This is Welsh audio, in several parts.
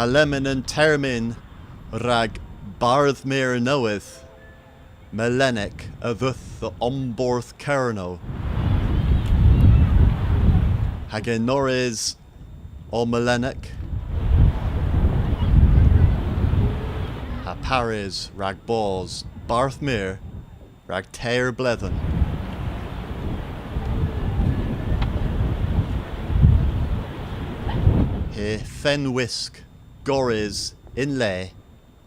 Halemin and termin rag barth mir knoweth, Melenek avuth the omborth kerno. Hagenores o Melenek. Ha Paris rag balls Barthmere rag teir blethen. He Fenwisk Goriz in lay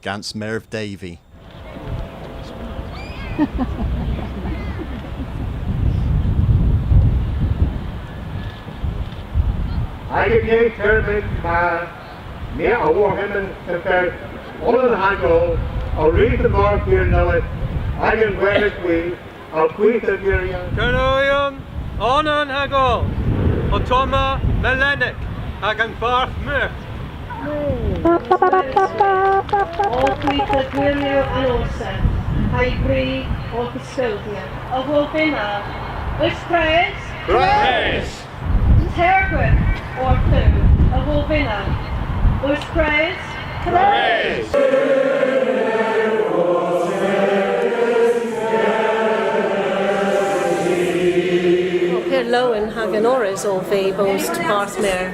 gans Merv Davy. I give you Turbid me a war him and compare all of the handle, I'll read the mark here know it, I can wear it we, I'll queeth the Miriam. Gernorium, Onan Hagol, Otoma Melenik, Hagan Barth Mir. All queeth the Miriam and Orsa, Highbury or Custodia, of Wolfina, Uspraise, Praise! Tergwyn or Thu, of Wolfina, Uspraise, Praise! Lowen hagen oris o fi bost Barthmere.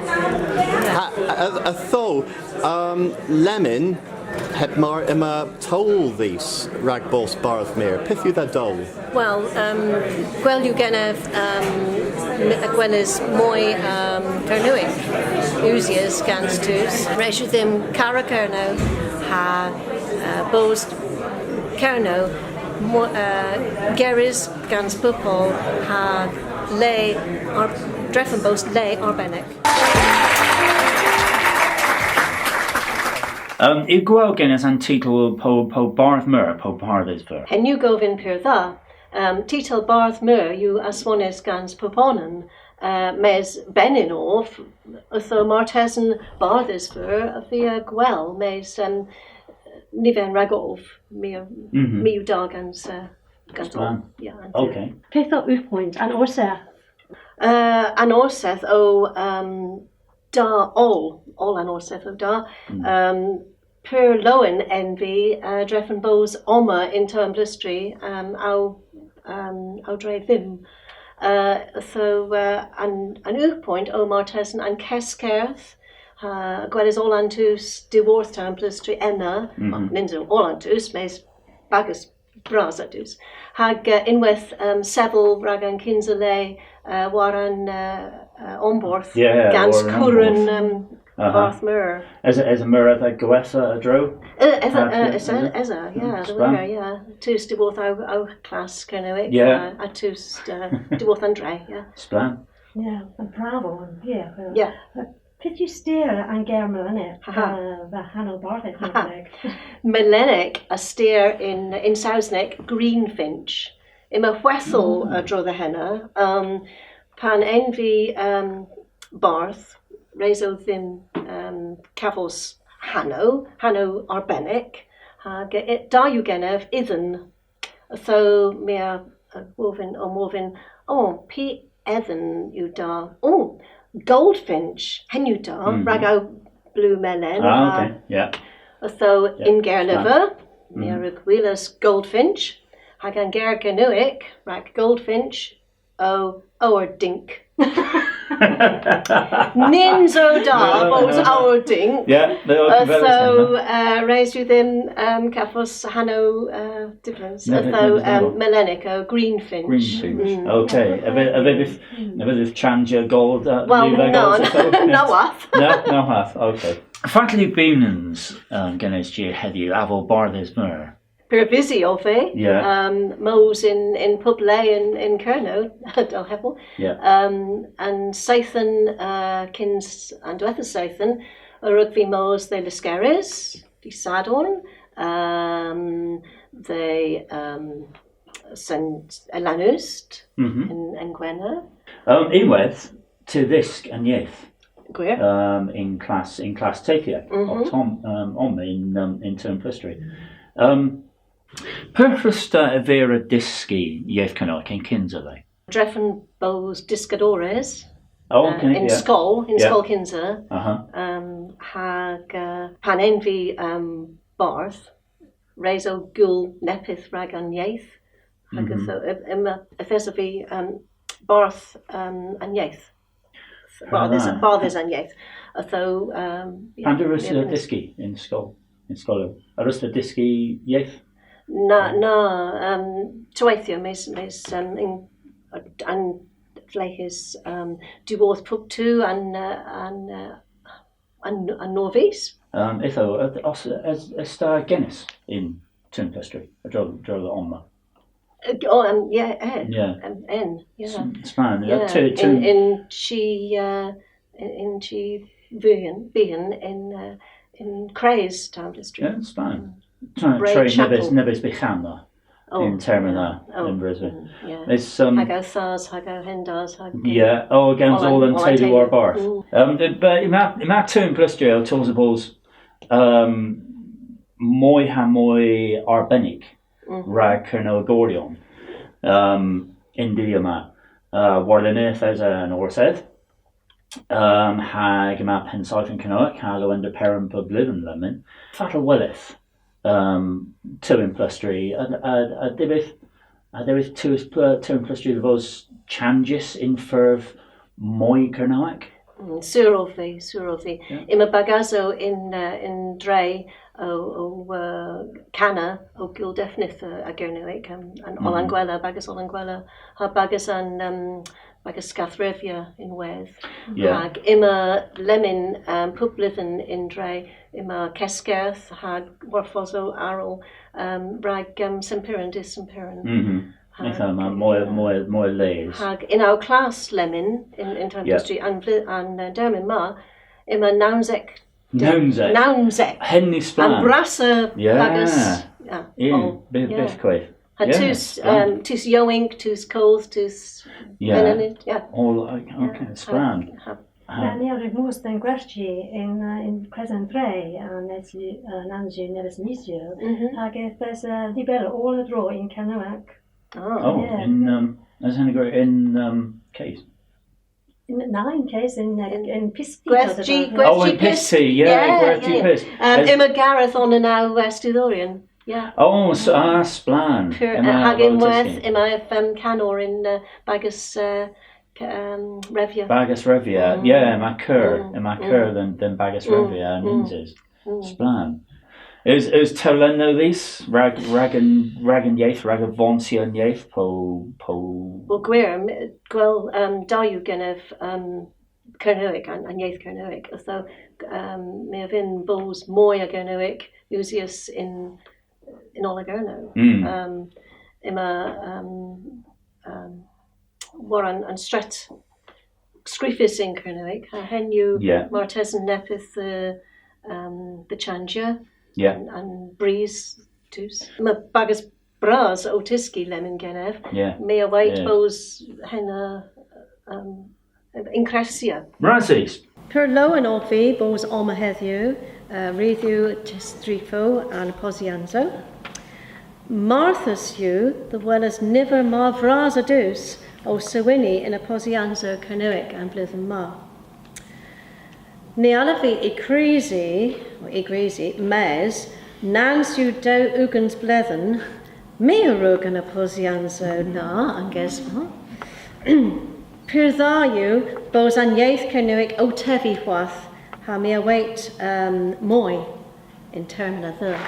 A tho lemon het mar ima toll these rag bost Barthmere. Pith you that dole? Well, gwel you genef gwelis moi Kernuig. Usias ganstus. Reshu them Carakerno ha bost Kerno. Geris gans pupol ha lay or dreffen bost lay arbenig. I gweld gennes an titel po Barthmere po Parthesver. En you govin per tha. Titel Barthmere you aswones gans puponen. Mes Beninov, tho Martesen Barthesver via gwel mes niven ragov mi dagans gans yeah. Okay. Peth o Uwpwynt an Orseth. An orseth o da all an orseth o da. Per loen envy dreffen bos oma in term blistry au dre vim. So an Uwpwynt o Martesen an Keskerth. Gwelys all antus divorce term blistry enna. Ninzo all antus mes bagus brazatus. Hag inweth several ragan kinsale waran onborth gans curran Barthmere. As a mirror that Goessa a dro? Eza, yeah, the winner, yeah. Tus divorth au class Kernowick. Yeah. A tus divorth Andre, yeah. Splan. Yeah, and bravo, yeah. Yeah. Peth you steer an ger Melenik, the Hanno Barthik Melenik. Melenik a steer in Sausneck Greenfinch. Ima whessel dro the henna. Pan envy Barth, rezo them cavos Hanno Arbenik. Da you genev ithen. So mea woven P Ethan you da. Oh, Goldfinch, Henuta, Rago Blue Melon. Okay, yeah. So in Gerliver, Merrick Wheeler's Goldfinch, Hagan Ger Genuic, Rack Goldfinch, our Dink. Ninzo da, was our Dink. Yeah, so raised you them Cafos Hanno difference. So Melenico, Greenfinch. Greenfinch. Okay. A bit of Chanja gold. Well, no hath. No hath. Okay. Fatly Beanans gennes je heddiw afol Barthesmere. Per busy of it. Yeah. Mo's in Publé in Kerno, Del Heppel. Yeah. And Sathan kins and Dwetha Sathan, Rugby Mo's the Liscaris, the Sadon, the St. Elanust in Gwenna. Inweth to this and yeth. Gwir. In class Tethia or Tom in term history. Perfrusta vera diski yeth canuck in Kinsley. Dreffen Bos Discadores. in Skull, in Skull Kinsa, Uh-huh. pan envy barth, rezo gul nepith rag an yaith, efesavi barth an yaith. Barth is an yaith. Although, Pandarus diski in Skull, Arus diski yaith? Twaithio mes an fleches duoth pub tu an novis. Itho as star Guinness in Turnpestry, a drug omma. Span. In she Vian in Crays Town District. Yeah, span. Trey nebes bechamna in Termina in Brisbane. It's Hago Thars, Hago Hendars, Hago. Yeah, against all and Teddy War Barth. But ima tune plus jail Tosables moi arbenic rag Colonel Gordion in Diama Warlenith as an Orsed hag ma Pensyth and Canoic Hallow under Perum Publivin Lemon Fatal Willith 2 in plus 3 there is 2 in plus 3 of those changes in Ferv moi Canoic. Surofi. Ima bagazo in Dre o Cana o Gildefnith a Gernoic and Olanguela, bagas Olanguela, ha bagas an bagas Scathrevia in Weth. Hag ima Lemon Publithen in Dre, ima Keskerth, hag Warfozo Arl, rag Sempiran dis Sempiran. More lays. Hag in our class Lemon in terms of history and Dermin Ma ima Naunzek. Henny Splan. And Brassa bagus. Biscuit. Tus Yoink, tus Coles, tus Benelid. All okay, Splan. Near the most and Gretchi in Crescent Ray and as Nanju never meet you. I guess there's a libel all a draw in Canoac. In as in case. In 9 case in Pisty. Gretchi in Pisty, Gretchi Pist. Emma Gareth on an now Westudorian. Yeah. Oh, so Splan. Hagin Worth, Emma Canor in Bagus Revia. Bagus Revia, my cur than Bagus Revia and Inzes. Splan. Is Teleno these ragan yaith rag vonsia and yaith po. Well, Gwel Dayu Genev Kernoic and yaith Kernoic. So may have been Bulls Moya Kernoic Usius in Olagerno. Warren and Stret Scriffis in Kernoic. Henu Martes and Nepith the Chanja. And Breeze tus. Ma bagas bras otiski lemon genev. Me a white bows henna incresia. Razzies. Per lo and orfi bows oma heddiw, reddiw testrifo and posianzo. Marthas you, the well as niver ma vras a dus, o sewini in a posianzo canoic and blithen ma. Nealafi igrisi mes nans you do ugans blethen me a rogan a posianzo na and guess what Pyrtha you bos an yaith canoic o tevi hwath ha me await moi in termina the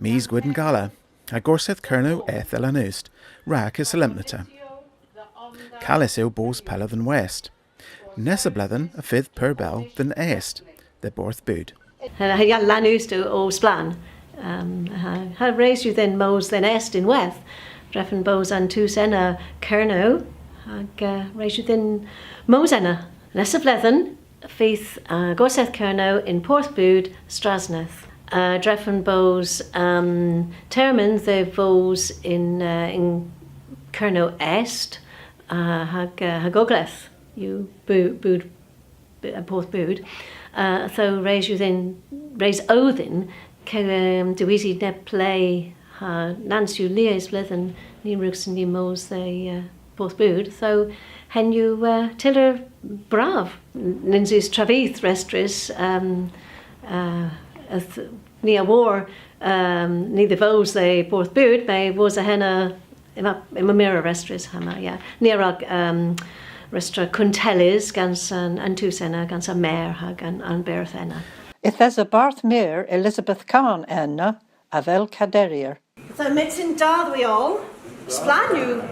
Mies Gwydden Gala a gorseth Kerno eth elanust rac is solemnita Calisil bos pella than west Nessa blethen a fifth per bell than est, the borth bood. Ja lanust o Splan. Ha raised you then mos then est in weth. Dreffen bos an tus enna Kerno. Hag raised you then mos enna. Nessa blethen faith gorseth Kerno in Porthbood Strasneth. Dreffen bos termin the vos in Kerno est. Hag ogleth. You bood Porthbood. So raise you then raise Odin do easy ne play nans you lies blethen ni rooks and ni mos they both bwyd, so hen you tiller braf. Ninsus travith restris ni a war ni the vos they both bwyd, may was a henna ima mirror restris hama, yeah. Nirag restra kuntelis gans an tusena gans a mare hag an berthena. If there's a Barth Mere Elizabeth Khan enna avel caderier. So mitzin dad we all splanu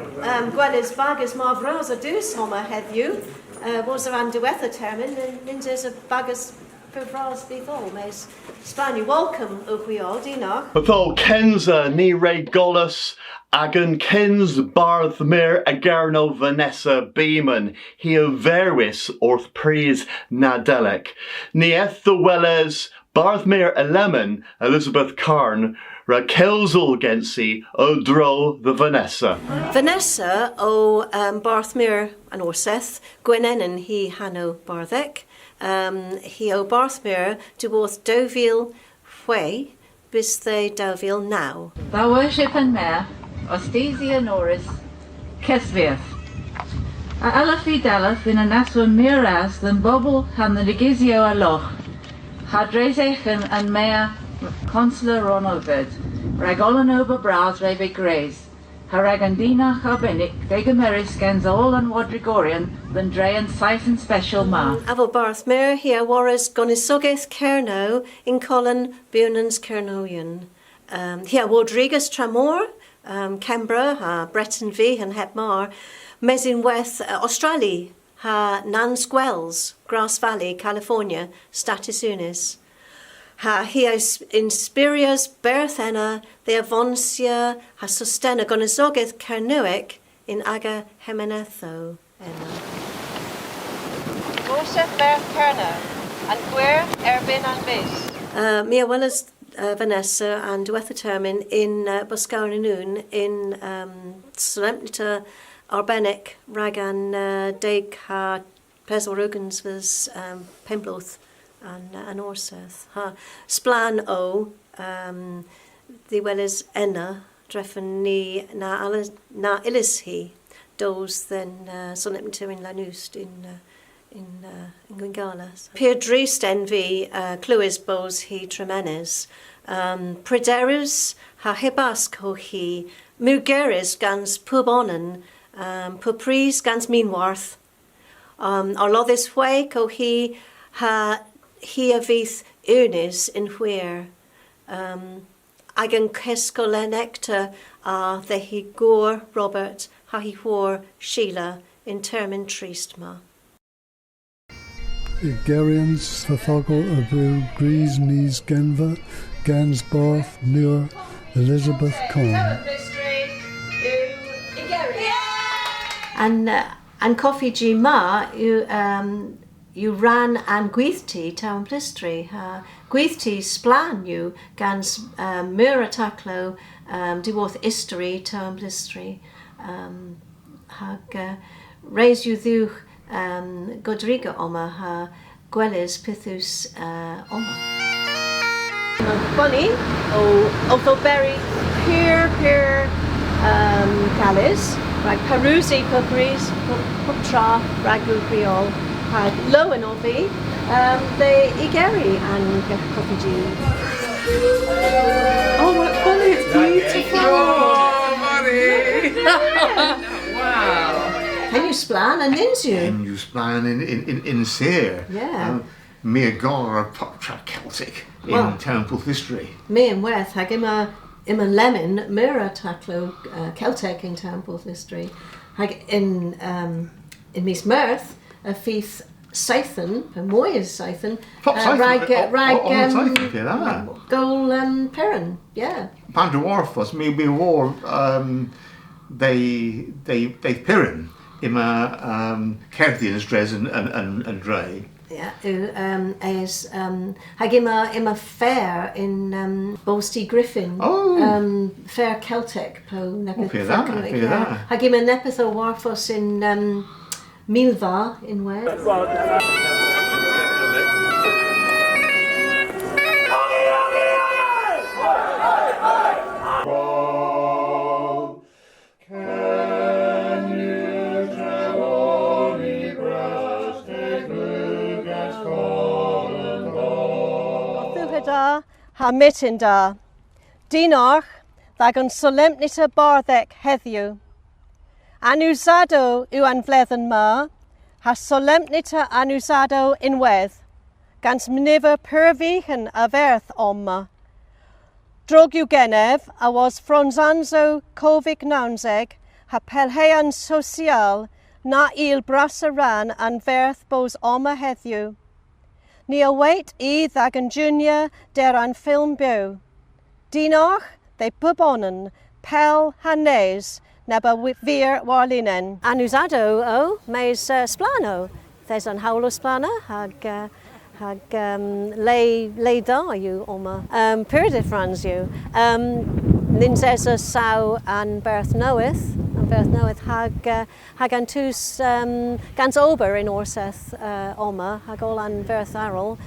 gwelis bagus mavras a dus homa heddiw was around diwetha termin and ninjas a bagus pevras before mes splanu welcome we all dinach. Tho Kenza ni Ray Gollus agan Kens Barthmere Agarno Vanessa Beeman he verwis orth pries nadelek nieth the Welles Barthmere Elemen Elizabeth Carn Rakelzel Gensi Odro the Vanessa. Vanessa o Barthmere and Orseth Gwenennen he Hanno Barthek he o Barthmere to both Deauville Way bis they Deauville now. Thou worship and mare Ostesia Norris Kesvieth a Alafi Daleth in a Naswa Miraz than Bobble han the Ligizio Aloch Hadrezechen and mare Consular Ronalvid, Ragolan over Bras Rebe Grace, Haragandina Chabenik, Degameris Ganzol and Wadrigorian, than Dre and Siphon Special Ma. Avo Barthmere here Warres Gonisogeth Kerno in Colin Bunans Kernoian. Here Rodriguez Tramor, Canberra, Breton V and Hepmar, Mesin Weth Australia, ha Nans Gwells, Grass Valley, California, Status Unis. Ha hias inspirias berthena the avonsia ha sustena gonisogeth Kernuic in aga hemenetho enna. Moshe berth Kerno and Gwer Erbin and Bis. Mia Wellas Vanessa and Duethertermin in Boscauranoon in Solemnita Arbenic Ragan Deg ha Peselrugans was Pembloth and Orseth. Ha Splan o the Wellas enna dreffen ni na illis he dos then Solemnita in Lanust in Gwyngalas. Pier Driesten vi Clywys bos he tremenes. Prederus ha hebasc ho he Mugeris gans pubonen pupris gans minwarth. Arlothis way co he ha a vith unis in where agan kescolenecta the he gore Robert ha he whore Sheila in termin tristma. Garians Fathogel Abu Grees Mies Genva Gans Barth Muir Elizabeth Cohn. And coffee G ma you ran and gweithti town plistry gweithti splan you gans mura taklo diworth history town plistry hag raise you thu Godriga oma ha gwelis pithus oma. Bunny o berry peer calis rag Perusi pupris puptra ragu creole had low and ovi the igeri and coffee G. Oh, what funny! It's beautiful. Oh, money! Wow. Can you splan and ninju? Can you splan in Seer? Yeah. Meagara Poptra Celtic in temple history. Me and Weth hag ima lemon mira taklo Celtic in temple history. Hag in Miss Mirth a fifth Scython, a Moyes Scython, rag Gol Perrin, yeah. Pandorwarfos maybe war they Perrin ima Cerdians Dres and Dre. Yeah, as hagima fair in Bolsty Griffin. Oh. Fair Celtic po nepith. Hagima nepitho warfos in Milva in Wales. Can you Tada ha mitinda. Dinach ddag yn solemnita barddec heddiw. Anusado yw anfledden ma, ha solemnita anusado unwedd, gans mnifer pyrfichen a ferth oma. Drog yw genef a was fronzanzo Covid naunseg, ha pelhean social na il brasaran an verth bos oma heddiw. Ni await I ddag yn junior der an ffilm byw. Dinach they pubonnen pel hanes neba vir warlinen. Anusado o meis splano. There's an hawlo splana hag lei da yw oma. Pyrde frans yw. Ninsesa saw an berth knoweth. An berth knoweth hag an tus gans ober in orseth oma hag all an berth arol.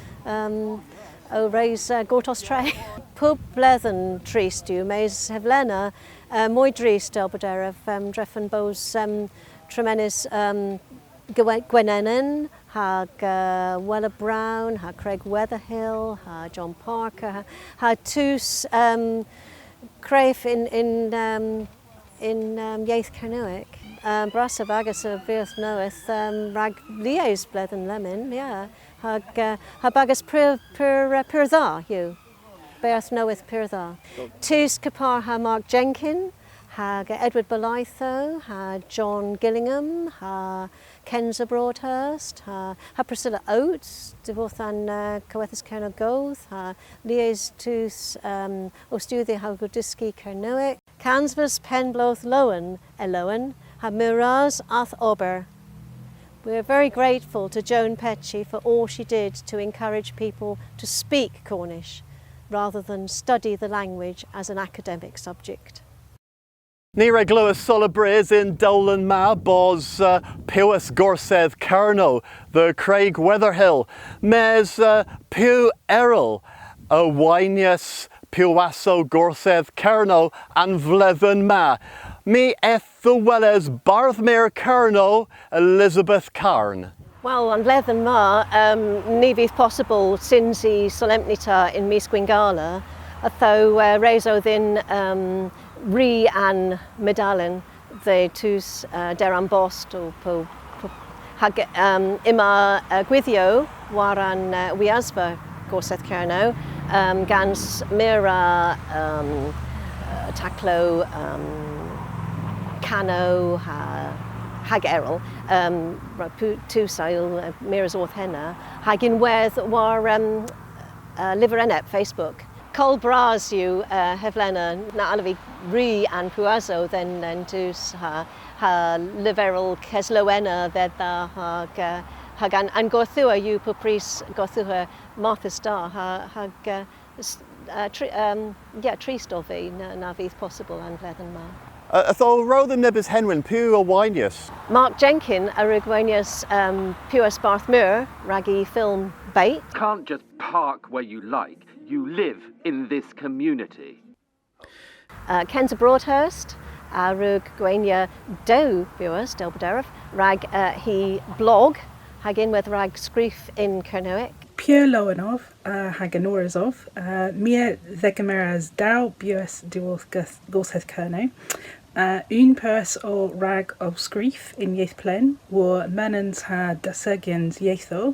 O reis gortos tre. Pub bledden trist yw, meis heflena mwy drist o boderef dreffen bos tremenis Gwenennan, hag Wella Brown, hag Craig Weatherhill, hag John Parker, hag tus Craif in Iaith Cernuic. Brasaf agus y byrth noeth rag lies bledden lemon, yeah. Hag bagus pur dda yw. Byrth noeth pur dda. Tus Capar ha Mark Jenkin, hag Edward Bolaitho, ha John Gillingham, ha Kenza Broadhurst, ha Priscilla Oates, dyfodd an Cowethus Cerno Goth, ha lies tus Ostuddi ha Godiski Cernuic. Cansvers Penbloth Lowen, Elowen, ha Miraz Ath Ober. We're very grateful to Joan Petchy for all she did to encourage people to speak Cornish rather than study the language as an academic subject. Ní raibh glúas solabres in Dolan Ma bos Pewis Gorsedd Cerno, the Craig Weatherhill, mes Pew Errol, a Wainius Pewaso Gorsedd Cerno and Vleven Ma. Mi eth the Welles Barthmere Cerno, Elizabeth Carn. Well, an Vleven Ma, ni fydd possible syns I solemnita in mis Gwingala, a tho reso ddyn ri an medalyn the tus der an bost o po hag ima gwyddio war an wiasba Gorsedd Cerno gans mira taclo cano hag erol tu sail miras orth henna hag inwedd war liver enet Facebook. Col bras yw heflena na alafi ri an puaso then tus ha liverol ceslowena ddedda hag an gorthua yw pupris gorthua Martha Star hag trist o fi na fydd possible an fledden ma. Tho roedd yn nibys henwyn Pew a Wainius. Mark Jenkin a Rigwenius Pewas Barthmere raggy film bait. Can't just park where you like. You live in this community. Kenza Broadhurst, rug Gwenia do Pewas del Baderaf, rag he blog, hag inwedd rag scrif in Cernuic. Pierre Lowenov, hag Anorazov, Mia Thegameras Dow Pewas Diwolf Gorsedd Cerno. Un pers o rag o sgrif in Iaith Plen, war menens ha dasegians Iaitho,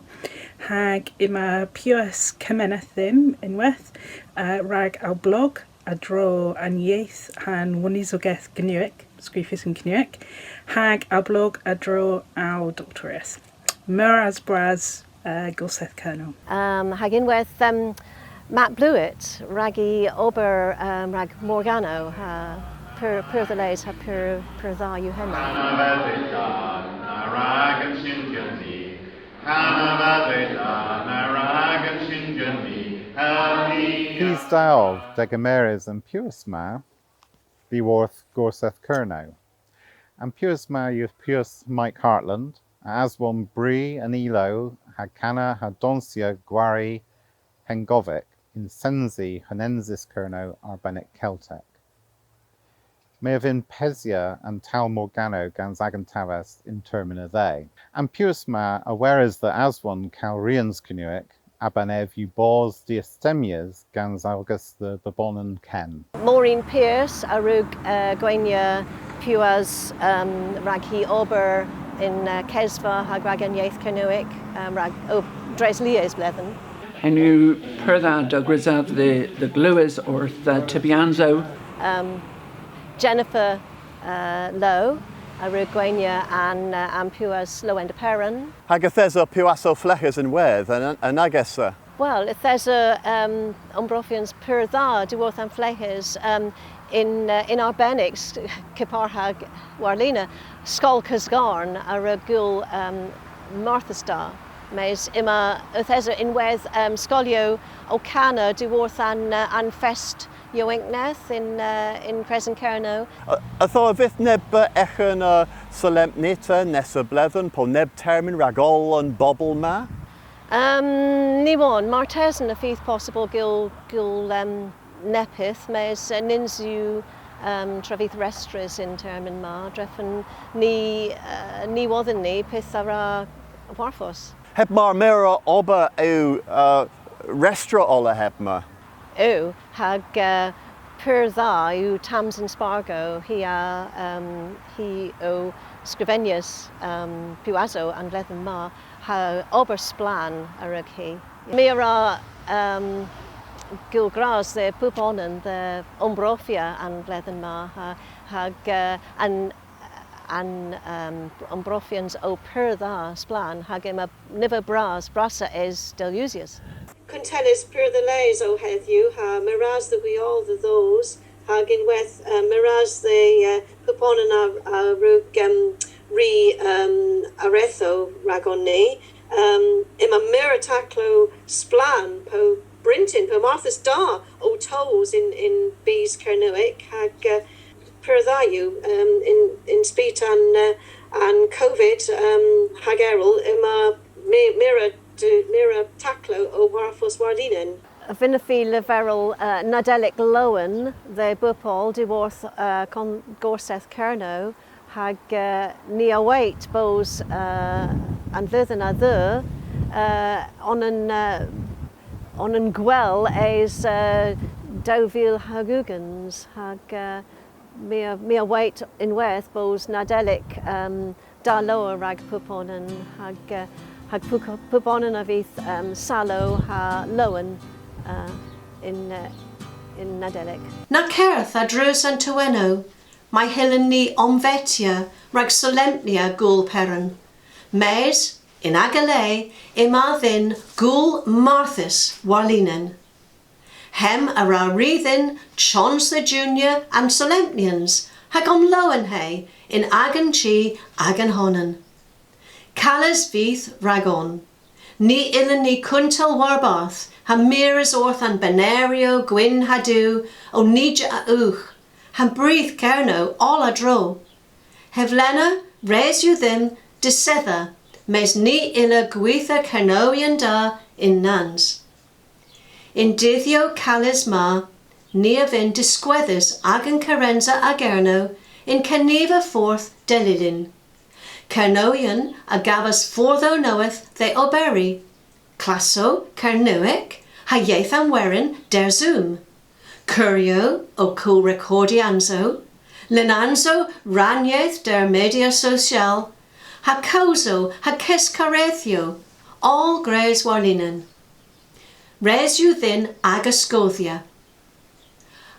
hag ima Pewas Cemenethim unwaith, rag au blog, a dro an Iaith han Wanizogeth Gnuic, sgrifus in Gnuic, hag au blog a dro au doctoress. Muras Braz Gorsedd Cerno. Hag unwaith Matt Blewett, raggy ober rag Morgano, per the leis ha per dda yw hynny. These Dal, Degameres and Puasma be worth Gorsedd Cerno. And Puasma youth Puas Mike Hartland, as one Brie and Elo, Hagcana, Hadonsia, Gwari, Hengovic, in Sensi, Hanensis Cerno, Arbenik Celtic. May have in Pesia and Tal Morgano Ganzagan Tavas in Termina they. And Puasma, aware is the Aswan Calrians Canuic, Abanev you bors diastemias gans August the Bonan Ken. Maureen Pierce, arug gwenya puas rag hi ober in Kesva hag rag an Yaith Canoic rag o Dreslia's blethen. And you per that grisav the glues or the Tibianzo. Jennifer Lowe, arug gwenya and puas Low and Perrin. Hagathesa puaso fleches in wedd and agessa. Well, if there's a umbrofians per dda dwarth and fleches in Arbenics, Kiparhag Warlina, Skolkas Garn, a gul Marthasta, mais ima uthesa in wedd Skolio Ocana dwarth and fest Yoinkneth in Crescent Kerno. I thought if neb echen solemnita nessa blethen po neb termin ragol and bobble ma. Niwon, Martesan a fydd possible gil nepith, mes ninsu trafydd restris in termin ma, dreffen ni wodden ni pith ara warfos. Heb mar mera oba eu restra ola heb ma. O, hag per dda yw Tamsin Spargo, hi o sgrifenius puazo and ledden ma, ha ober splan arug hi. Mira gilgras the puponen the umbrofia and ledden ma hag and umbrofians o per dda splan hag ima niver brasa is delusius. Contennis per the lays o heddiw ha miraz the we all the those hag in weth miraz the puponen a rug re aretho ragonni ima mirataclo splan po Brinton po Martha's da o toes in Bees Kernuic hag per thayu in speet and COVID hag errol ima mira taclo o warfos wardinen. Vinnafi leverel nadelic lowen the bupol diworth con Gorseth Kerno hag nia wait bos and fyddyn a dde on an gwel eis dowfil hagugans hag mia wait in werth bos nadelic da lower rag puponen hag puponen a vydd salo ha lowen in nadelic. Na certh a drws an tyweno, mae hylen ni omvetia rag solemnia gŵl peron. Mes, in agale, ima ddyn gŵl Marthas warlinen. Hem ara ryddyn Chons the Junior and solemnians hag om lowen he in agan chi agan honen. Calas vydd ragon. Ni illen ni kuntal warbath ha miras orth an benario gwyn hadu o nija a uch ha breath kerno all a dro. Hevlena res you them desetha mes ni illa gweitha kernoian da in nans. In dithio calas ma ni avin disquethus agan carenza agerno in Caneva forth delilin. Kernoian a gavas fortho knoweth they oberi. Classo Kernuic ha yethan werin der zoom. Curio o cool recordianzo. Linanzo ranyeth der media social. Ha cozo ha kescarethio. All grays warlinen. Res you then agascothia.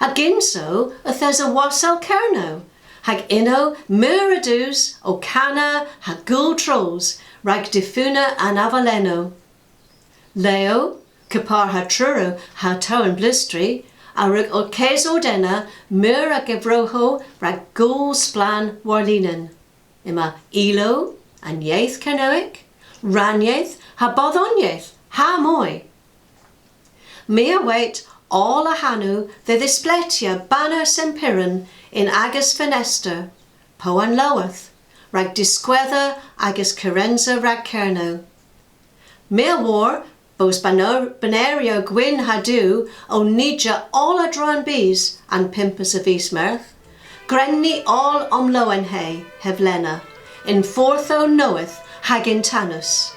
Aginso a thes a wasal kerno. Hag inno muradus o cana ha gul trolls rag defuna an avaleno. Leo, capar ha truro ha towen blistri, arug o kes ordena mura gebroho rag gul splan warlinen. Ima ilo an yeth canoic, ranyeth ha bothonyeth ha moi. Mea wait all a hanu the displetia banner sempiran in agus fenester, po an loweth, rag disquether agus carenza rag kerno. Mea war, bos banario gwyn hadu o nidja all a dran bees and pimpus of Eastmirth, grenni all lowen he, hevlena, in fortho knoweth hagin tanus.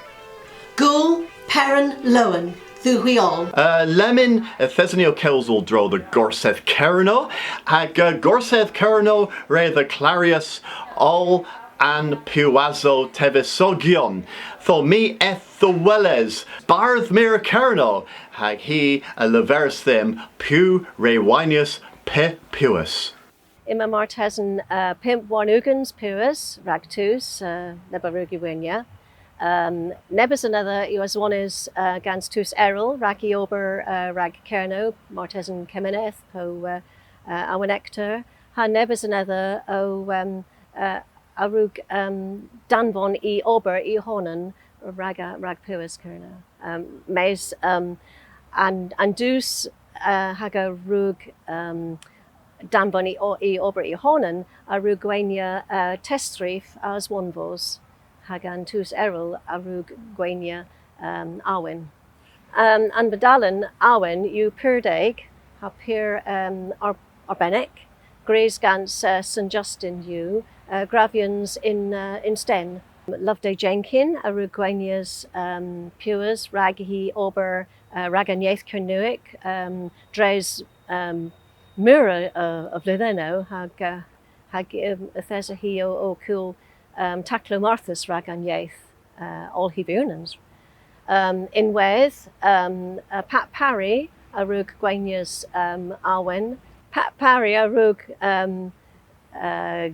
Gul peran lowen, who we all. Lemon Thesonio Kelsel dro the Gorseth Kerno, hag Gorseth Kerno re the Clarius all an Puazo Tevisogion, tho me eth the Welles, Barth mir Kerno, hag he a levers them pu re winius pe puis. Ima Martesan pimp warnugans puis ragtus nebarugi winya. Nebus another was one is gans tus errol ragi ober rag kerno Martesan kemeneth po awanector. Ha nebus another o arug danvon I ober I honen rag puis kerno. Mes and dus haga rug danvon I ober I honen arug gwenia testrif as one vos. Hagan tus errol arug gwenia awin. And bedalen awin you purdeg ha pir arbenek, graze gans St Justin you gravians in Sten. Loveday Jenkin arug gwenias pures raghi ober raganiaeth kernuic dres mura of Lideno hag thesa hi o cool Taclo Marthas ragan yaeth all hibunans. In Weth, Pat Parry arug gwenias awen. Pat Parry arug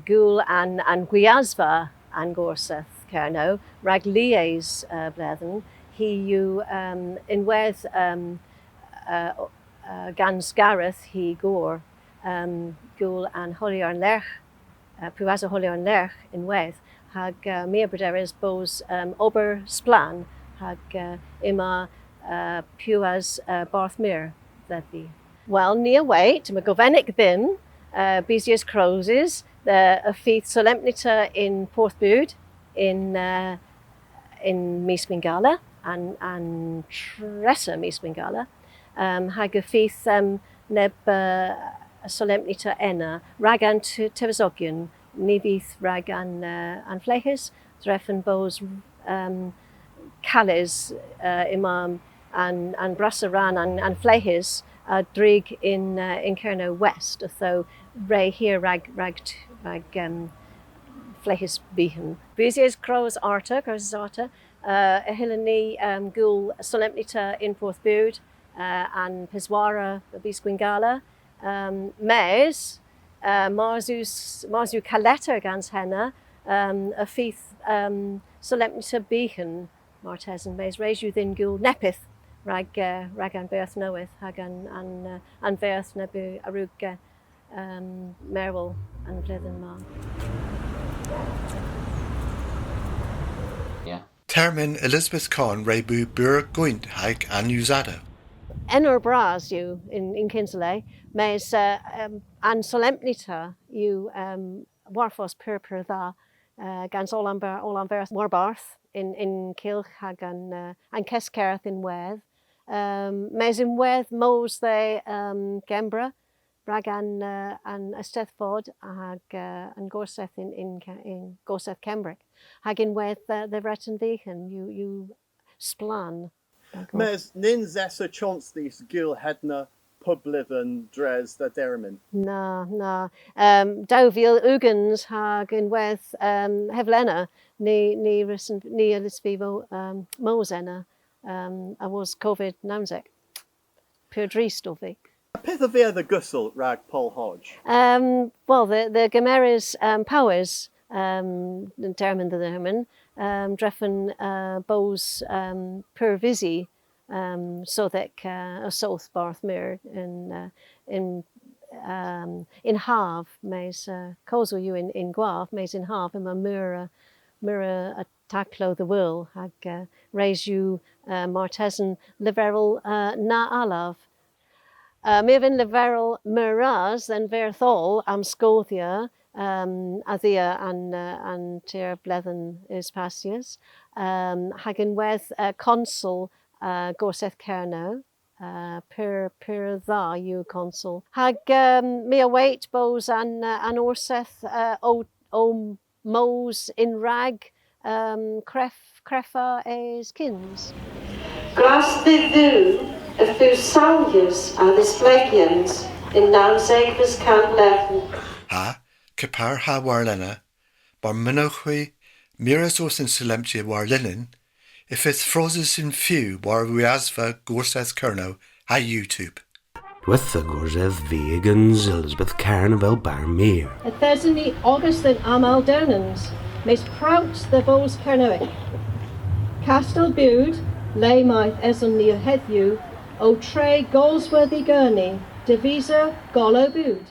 gul an gwiazva an gorseth kerno rag lies blethen. He you in Weth gans Gareth he gore gul an holiar lech puaza holiar lech in Weth. Hag mea brederes bos ober splan hag ima puas Barthmere that the well near wait ma govenic then Besius Crozes the feith solemnita in Porthbud in Miswingala and Tressa Miswingala hag a feith neb solemnita enna ragan tevisogian Nibith rag an fleches, dreffen bos cales imam and brassaran and fleches drig in Kerno West, though ray here rag fleches bihen. Busies crows arta, a Hillany gul solemnita in Porthbud and Piswara bisquingala, Mays. Marzu Caletta gans henna, a feith solemnita beacon, Martesan Mays, raise you then gul nepith, ragan berth knoweth, hagan and berth nebu arug merwell and blethen mar. Yeah. Termin Elizabeth Conn rebu bur guint hag an usada. Enor bras you in Kinsley, Mays an solemnita you warfos per tha gans all an verth warbarth in Kilch hag an Keskerth in Weth. Mays in Weth mos they Gembra brag an Estethfod hag an Gorseth in Gorseth Kembrick hag in Weth the Breton Deacon you splan. Mes nin zessa chance these gil hedna publiven dres the dermin. Na. Dovil Ugans hag in Weth Hevlena ni Elisvivo Mosena I was COVID namzek. Pure Dreestovi. Pitha via the gussel rag Paul Hodge. Well the Gameras powers determined the Herman dreffen bos per visi so that a south Barthmere in half mays kozo you in Guav mays in half in a mura a taclo the will hag raise you Martesan leverel na alav. Mevin leverel muras then verthol am Scotia Athea and Ter Blethen is Passius. Hagen Weth consul Gorseth Kerno. Per tha you consul. Hag me await bos an Orseth o Mos in rag creffa es kins. Gras ddw y ffyw sawyrs a ddisblegians in nawsegfys can lefn. Ha, Capar ha warlena, bar minochwe, miras os in solemtia warlinen, if it's frozes in few war wiasva Gorseth Kerno ha YouTube. With the Gorseth vegans Elizabeth Carnival Barmere. A thesany August than Amal Downans, mes prout the Vos Kernoic. Castle Bude, lay my eson near Hedhew, o tre Golsworthy Gurney, divisa Golo Bude.